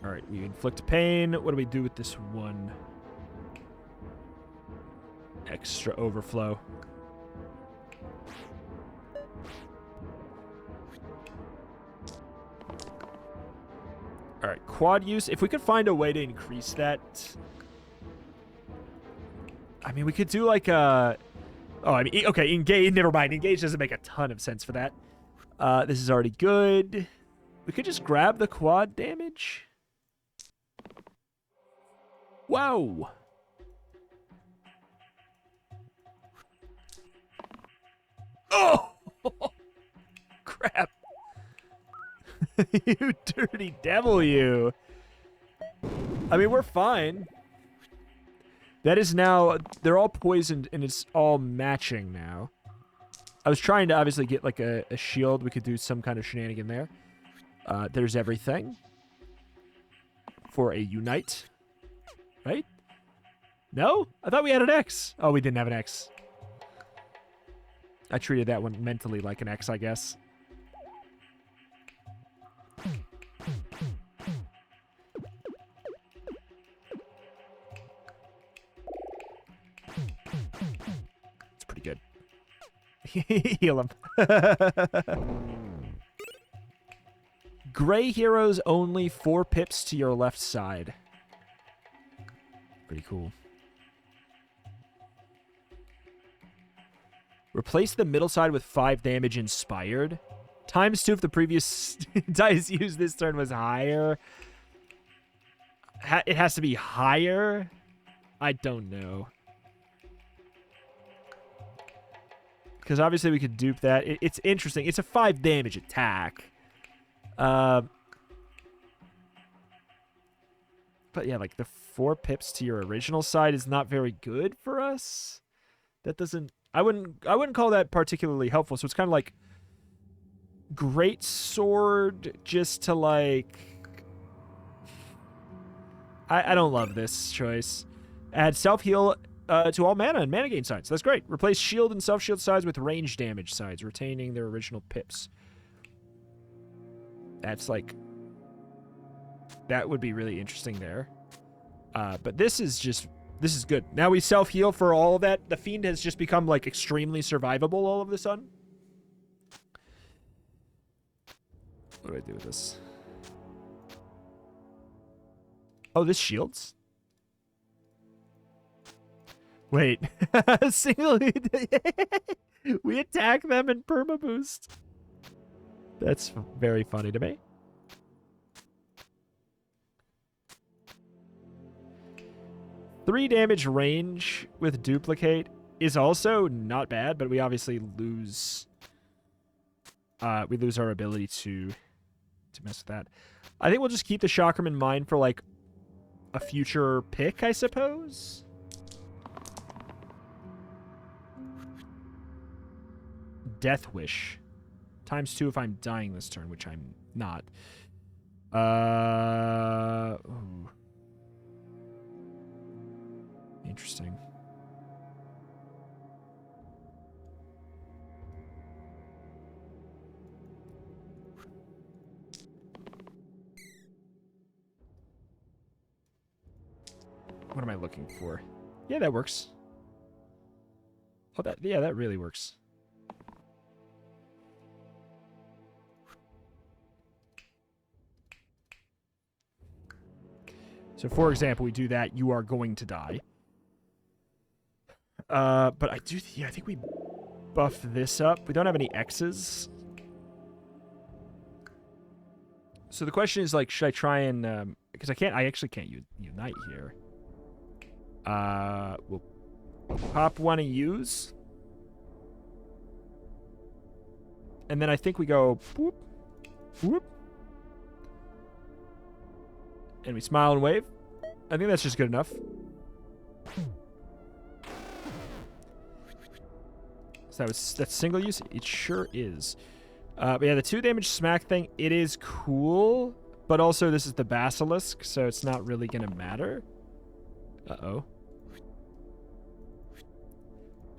Alright, we inflict pain. What do we do with this 1? Extra overflow. Alright, quad use. If we could find a way to increase that... I mean, we could do like a... Oh, I mean, okay, engage. Never mind. Engage doesn't make a ton of sense for that. This is already good. We could just grab the quad damage. Whoa! Oh! Crap. You dirty devil, you. I mean, we're fine. That is now... They're all poisoned, and it's all matching now. I was trying to obviously get, like, a shield. We could do some kind of shenanigan there. There's everything. For a unite. Right? No? I thought we had an X. Oh, we didn't have an X. I treated that one mentally like an X, I guess. It's pretty good. Heal him. Gray heroes only 4 pips to your left side. Pretty cool. Replace the middle side with 5 damage inspired. ×2 if the previous dice used this turn was higher. It has to be higher? I don't know. Because obviously we could dupe that. It's interesting. It's a 5 damage attack. But yeah, like the 4 pips to your original side is not very good for us. That doesn't... I wouldn't call that particularly helpful. So it's kind of like great sword just to like... I don't love this choice. Add self-heal to all mana and mana gain sides. That's great. Replace shield and self-shield sides with range damage sides, retaining their original pips. That's like... That would be really interesting there. But this is just... This is good. Now we self-heal for all of that. The Fiend has just become, like, extremely survivable all of a sudden. What do I do with this? Oh, this shields? Wait. We attack them and perma-boost. That's very funny to me. Three damage range with duplicate is also not bad, but we obviously lose. We lose our ability to mess with that. I think we'll just keep the chakram in mind for like a future pick, I suppose. Death Wish. ×2 if I'm dying this turn, which I'm not. Ooh. Interesting. What am I looking for? Yeah, that works. Oh, that really works. So, for example, we do that, you are going to die. But I do... Yeah, I think we buff this up. We don't have any X's. So the question is, like, should I try and... because I actually can't unite here. We'll pop one and use. And then I think we go... Whoop, whoop. And we smile and wave. I think that's just good enough. So that's single use? It sure is. But yeah, the 2 damage smack thing, it is cool. But also, this is the Basilisk, so it's not really going to matter. Uh-oh.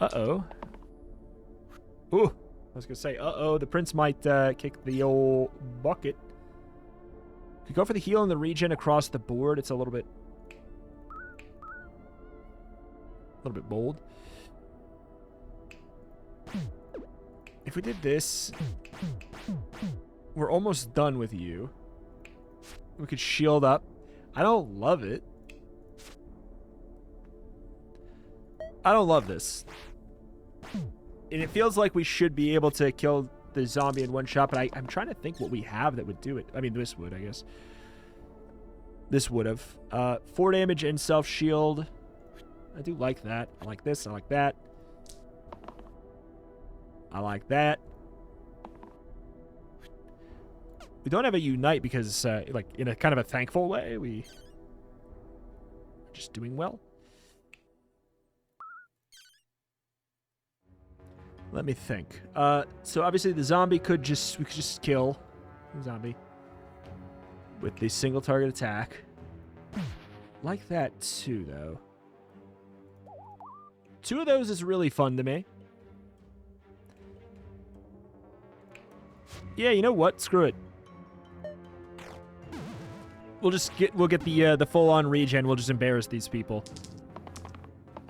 Uh-oh. Ooh. I was going to say, uh-oh, the prince might kick the old bucket. If you go for the heal and the regen across the board, it's a little bit bold. If we did this, we're almost done with you. We could shield up. I don't love it. I don't love this. And it feels like we should be able to kill the zombie in one shot, but I'm trying to think what we have that would do it. I mean, this would, I guess. This would have. 4 damage and self-shield. I do like that. I like this. I like that. I like that. We don't have a unite because, like, in a kind of a thankful way, we are just doing well. Let me think. So obviously the zombie we could just kill the zombie with the single target attack. Like that too, though. 2 of those is really fun to me. Yeah, you know what? Screw it. We'll get the full-on regen. We'll just embarrass these people.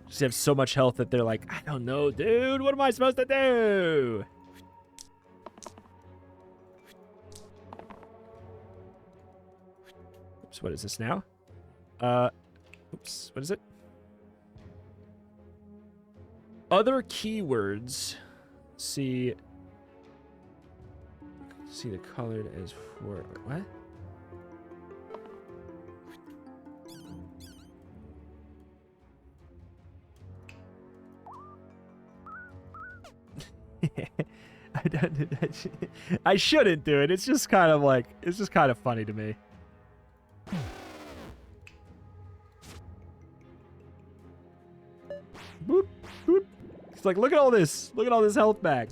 Just have so much health that they're like, I don't know, dude. What am I supposed to do? Oops, what is this now? Oops, what is it? Other keywords. See the colored as for what? I shouldn't do it. It's just kind of like, it's just kind of funny to me. Boop, boop. It's like, look at all this. Look at all this health back.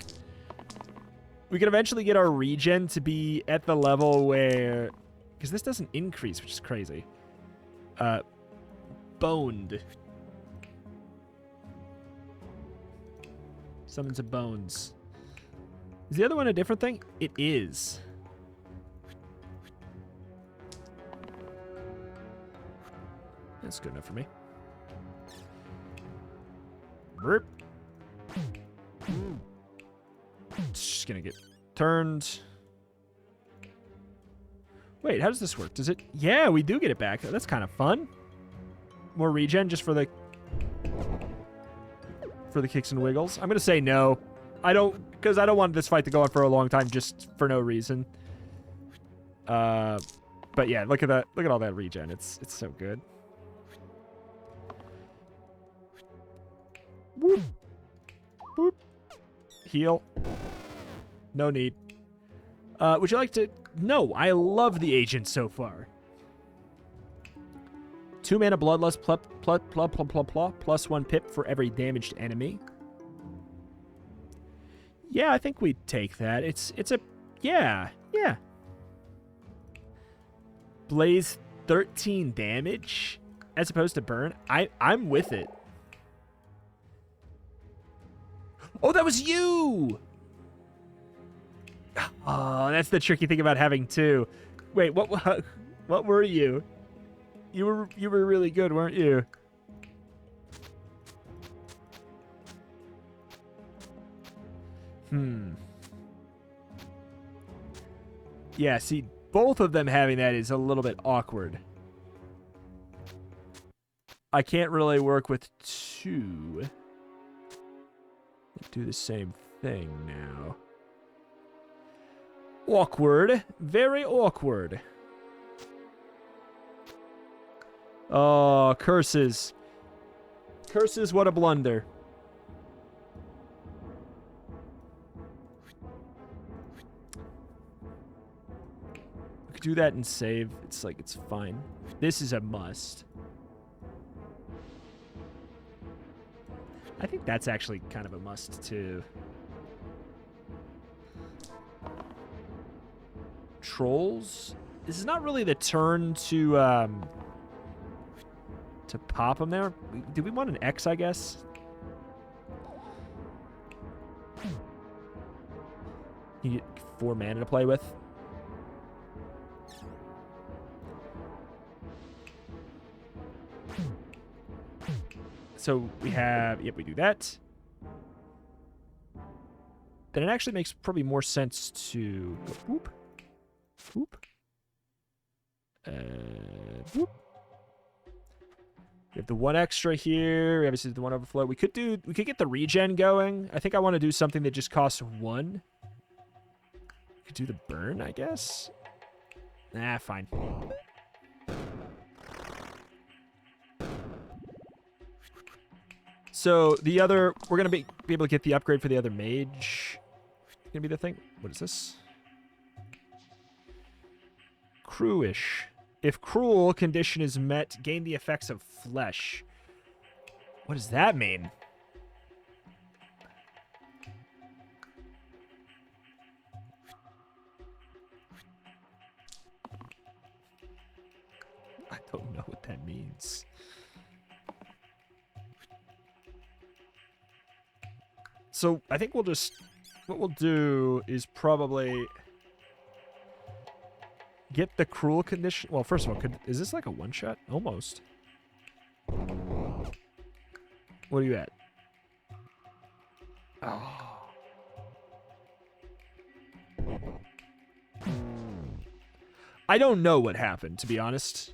We can eventually get our regen to be at the level where, because this doesn't increase, which is crazy. Boned. Summons of bones. Is the other one a different thing? It is. That's good enough for me. Burp. Just gonna get turned. Wait, how does this work? Does it? Yeah, we do get it back. That's kind of fun. More regen just for the kicks and wiggles. I'm gonna say no. I don't, because I don't want this fight to go on for a long time just for no reason. But yeah, look at that. Look at all that regen. It's so good. Whoop. Whoop. Heal. No need. Would you like to? No, I love the agent so far. 2 mana bloodlust plus 1 pip for every damaged enemy. Yeah, I think we'd take that. It's a yeah. Blaze 13 damage as opposed to burn. I'm with it. Oh, that was you. Oh, that's the tricky thing about having 2. Wait, what were you? You were really good, weren't you? Yeah, see, both of them having that is a little bit awkward. I can't really work with 2. Do the same thing now. Awkward. Very awkward. Oh, curses. Curses, what a blunder. We could do that and save. It's like, it's fine. This is a must. I think that's actually kind of a must, too. Trolls? This is not really the turn to pop them there. Do we want an X, I guess? You get 4 mana to play with. So we have, yep, we do that. Then it actually makes probably more sense to go whoop, whoop, whoop. We have the 1 extra here. We obviously have the 1 overflow. We could get the regen going. I think I want to do something that just costs 1. do the burn, I guess? Nah, fine. So the other, we're going to be able to get the upgrade for the other mage. Going to be the thing. What is this? Cruish. If cruel condition is met, gain the effects of flesh. What does that mean? I don't know what that means. So I think we'll just, what we'll do is probably get the cruel condition. Well, first of all, is this like a one-shot? Almost. What are you at? Oh. I don't know what happened, to be honest.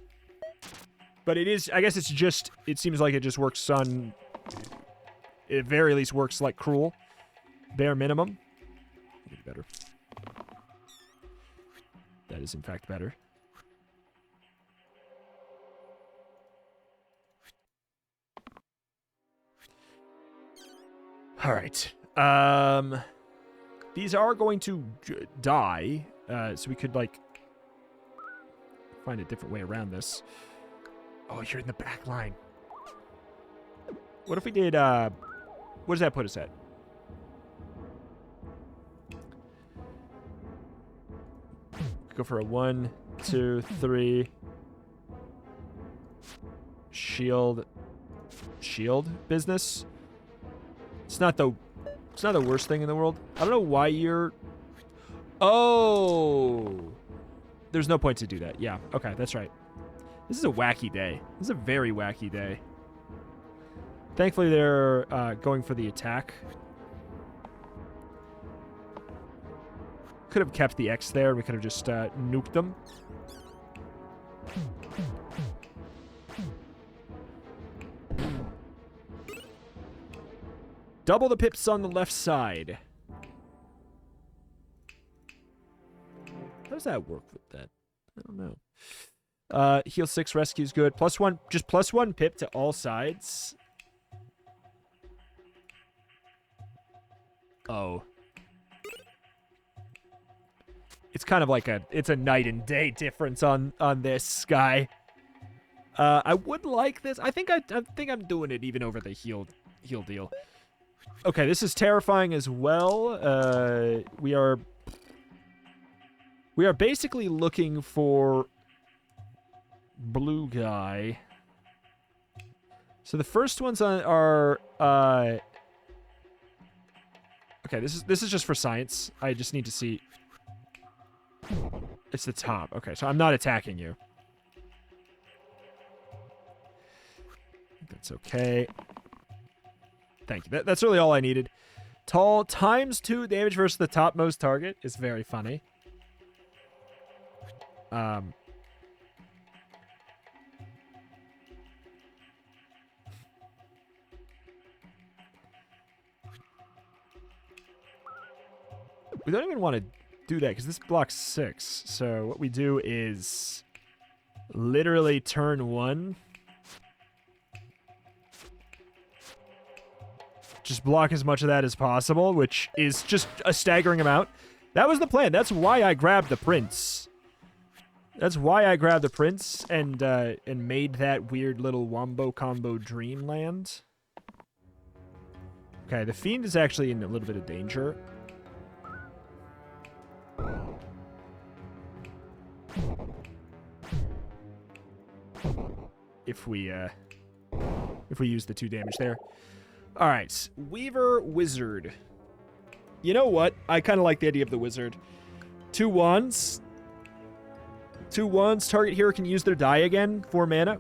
But it is, I guess it's just, it seems like it just works on, it at very least works like cruel. Bare minimum. Maybe better. That is in fact better. All right. These are going to die, so we could, like, find a different way around this. Oh, you're in the back line. What if we did, what does that put us at? Go for a 1, 2, 3. Shield business. It's not the worst thing in the world. I don't know why you're... Oh! There's no point to do that. Yeah, okay, that's right. This is a wacky day. This is a very wacky day. Thankfully, they're going for the attack. Could have kept the X there. We could have just nuked them. Double the pips on the left side. How does that work with that? I don't know. Heal 6, rescue's good. +1, just +1 pip to all sides. Oh. It's kind of like it's a night and day difference on this guy. I would like this. I think I'm doing it even over the heal deal. Okay, this is terrifying as well. We are basically looking for blue guy. So the first ones are okay, this is just for science. I just need to see. It's the top. Okay, so I'm not attacking you. That's okay. Thank you. That's really all I needed. Tall ×2 damage versus the topmost target is very funny. We don't even want to do that because this blocks 6. So what we do is literally turn 1. Just block as much of that as possible, which is just a staggering amount. That was the plan. That's why I grabbed the prince. That's why I grabbed the prince and made that weird little wombo combo dreamland. Okay, the fiend is actually in a little bit of danger. If we use the 2 damage there. All right, Weaver Wizard. You know what? I kind of like the idea of the wizard. 2 wands. 2 wands. Target hero can use their die again. 4 mana.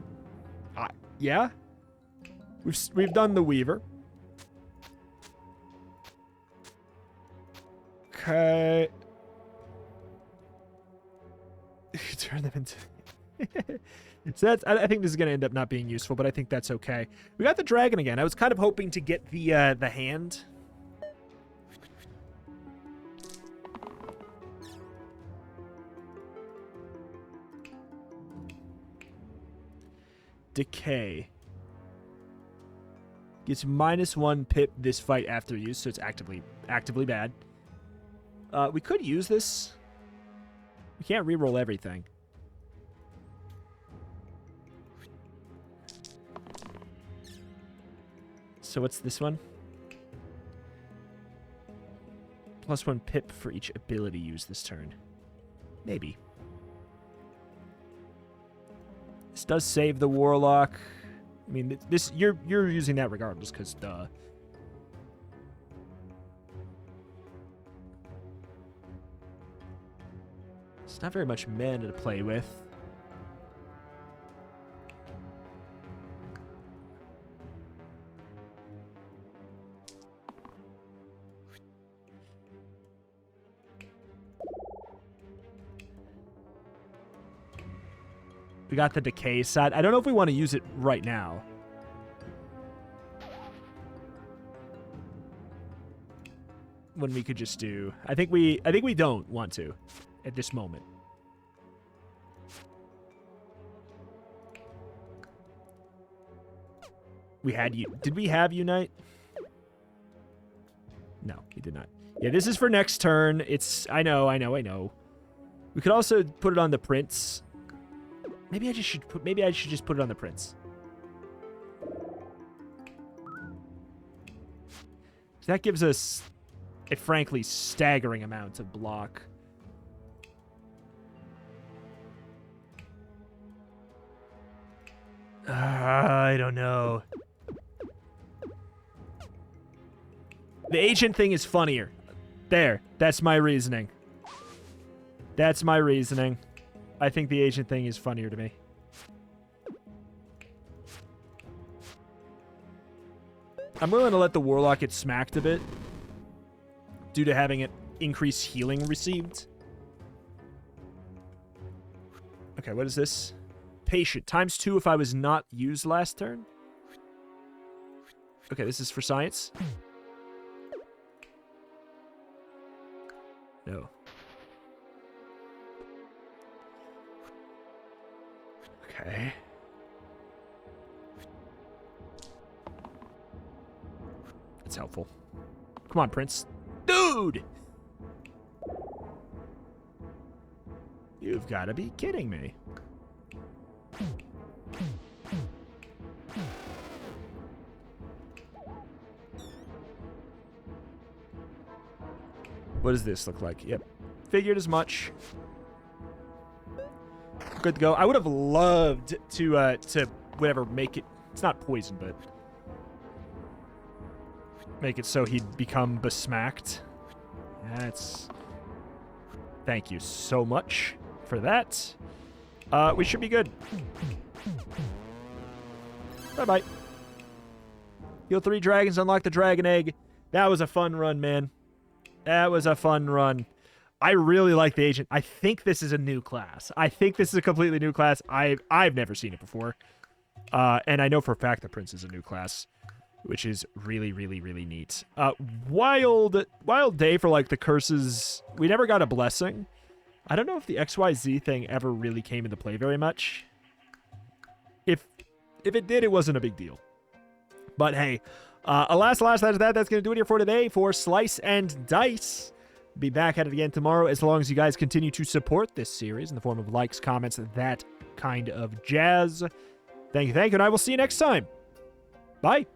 Yeah. We've done the Weaver. Okay. Turn them into... So that's, I think this is going to end up not being useful, but I think that's okay. We got the dragon again. I was kind of hoping to get the hand. Decay. Gets -1 pip this fight after use, so it's actively bad. We could use this. We can't reroll everything. So what's this one? +1 pip for each ability used this turn. Maybe. This does save the Warlock. I mean, this you're using that regardless, because duh. It's not very much mana to play with. We got the Decay side. I don't know if we want to use it right now. When we could just do... I think we don't want to at this moment. We had you. Did we have Unite? No, we did not. Yeah, this is for next turn. It's... I know. We could also put it on the Prince. Maybe I should just put it on the Prince. So that gives us a frankly staggering amount of block. I don't know. The agent thing is funnier. There. That's my reasoning. That's my reasoning. I think the agent thing is funnier to me. I'm willing to let the Warlock get smacked a bit due to having it increased healing received. Okay, what is this? Patient. ×2 if I was not used last turn. Okay, this is for science. No. Okay. That's helpful. Come on, Prince. Dude! You've got to be kidding me. What does this look like? Yep. Figured as much. Good to go. I would have loved to whatever, make it... It's not poison, but... Make it so he'd become besmacked. That's... Thank you so much for that. We should be good. Bye-bye. Heal 3 dragons, unlock the dragon egg. That was a fun run, man. That was a fun run. I really like the agent. I think this is a new class. I think this is a completely new class. I've never seen it before. And I know for a fact the Prince is a new class, which is really, really, really neat. Wild day for, like, the curses. We never got a blessing. I don't know if the XYZ thing ever really came into play very much. If it did, it wasn't a big deal. But hey, alas, that's going to do it here for today for Slice and Dice. Be back at it again tomorrow as long as you guys continue to support this series in the form of likes, comments, that kind of jazz. Thank you, and I will see you next time. Bye.